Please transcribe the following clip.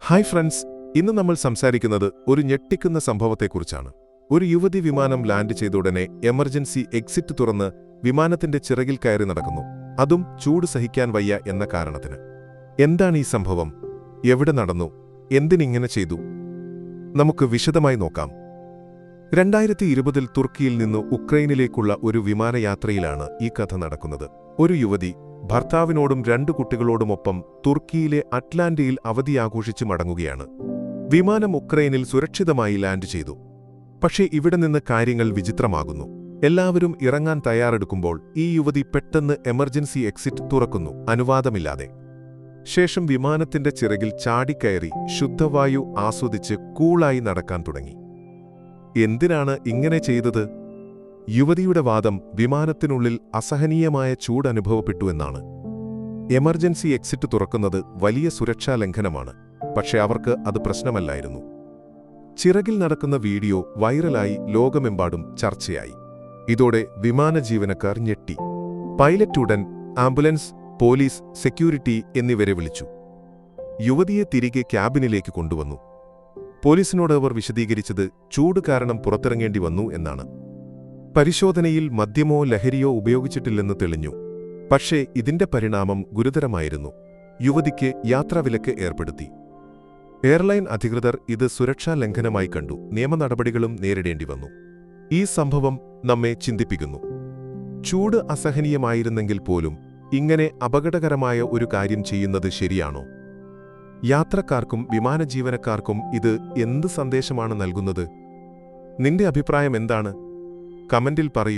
Hi friends, ഇന്ന് നമ്മൾ സംസാരിക്കുന്നത് ഒരു ഞെട്ടിക്കുന്ന സംഭവത്തെക്കുറിച്ചാണ്. ഒരു യുവതി വിമാനം ലാൻഡ് ചെയ്ത ഉടനെ എമർജൻസി എക്സിറ്റ് തുറന്ന് വിമാനത്തിന്റെ ചിറകിൽ കയറി നടക്കുന്നു. അതും ചൂട് സഹിക്കാൻ വയ്യ എന്ന കാരണത്തിന്. എന്താണ് ഈ സംഭവം? എവിടെ നടന്നു? എന്തിനിങ്ങനെ ചെയ്തു? നമുക്ക് വിശദമായി നോക്കാം. 2020 തുർക്കിയിൽ നിന്ന് ഉക്രൈനിലേക്കുള്ള ഒരു വിമാനയാത്രയിലാണ് ഈ കഥ നടക്കുന്നത്. ഒരു യുവതി ഭർത്താവിനോടും 2 കുട്ടികളോടുമൊപ്പം തുർക്കിയിലെ അറ്റ്ലാന്റയിൽ അവധിയാഘോഷിച്ച് മടങ്ങുകയാണ്. വിമാനം ഉക്രൈനിൽ സുരക്ഷിതമായി ലാൻഡ് ചെയ്തു. പക്ഷേ ഇവിടെ നിന്ന് കാര്യങ്ങൾ വിചിത്രമാകുന്നു. എല്ലാവരും ഇറങ്ങാൻ തയ്യാറെടുക്കുമ്പോൾ ഈ യുവതി പെട്ടെന്ന് എമർജൻസി എക്സിറ്റ് തുറക്കുന്നു, അനുവാദമില്ലാതെ. ശേഷം വിമാനത്തിന്റെ ചിറകിൽ ചാടിക്കയറി ശുദ്ധവായു ആസ്വദിച്ച് കൂളായി നടക്കാൻ തുടങ്ങി. എന്തിനാണ് ഇങ്ങനെ ചെയ്തത്? യുവതിയുടെ വാദം വിമാനത്തിനുള്ളിൽ അസഹനീയമായ ചൂട് അനുഭവപ്പെട്ടു എന്നാണ്. എമർജൻസി എക്സിറ്റ് തുറക്കുന്നത് വലിയ സുരക്ഷാ ലംഘനമാണ്. പക്ഷെ അവർക്ക് അത് പ്രശ്നമല്ലായിരുന്നു. ചിറകിൽ നടക്കുന്ന വീഡിയോ വൈറലായി ലോകമെമ്പാടും ചർച്ചയായി. ഇതോടെ വിമാന ജീവനക്കാർ ഞെട്ടി. പൈലറ്റ് ഉടൻ ആംബുലൻസ്, പോലീസ്, സെക്യൂരിറ്റി എന്നിവരെ വിളിച്ചു. യുവതിയെ തിരികെ ക്യാബിനിലേക്ക് കൊണ്ടുവന്നു. പോലീസിനോട് അവർ വിശദീകരിച്ചത് ചൂട് കാരണം പുറത്തിറങ്ങേണ്ടി വന്നു എന്നാണ്. പരിശോധനയിൽ മദ്യമോ ലഹരിയോ ഉപയോഗിച്ചിട്ടില്ലെന്ന് തെളിഞ്ഞു. പക്ഷേ ഇതിന്റെ പരിണാമം ഗുരുതരമായിരുന്നു. യുവതിക്ക് യാത്രാവിലക്ക് ഏർപ്പെടുത്തി. എയർലൈൻ അധികൃതർ ഇത് സുരക്ഷാ ലംഘനമായി കണ്ടു. നിയമ നടപടികളും നേരിടേണ്ടി വന്നു. ഈ സംഭവം നമ്മെ ചിന്തിപ്പിക്കുന്നു. ചൂട് അസഹനീയമായിരുന്നെങ്കിൽ പോലും ഇങ്ങനെ അപകടകരമായ ഒരു കാര്യം ചെയ്യുന്നത് ശരിയാണോ? യാത്രക്കാർക്കും വിമാനജീവനക്കാർക്കും ഇത് എന്ത് സന്ദേശമാണ് നൽകുന്നത്? നിന്റെ അഭിപ്രായം എന്താണ്? കമന്റിൽ പറയൂ.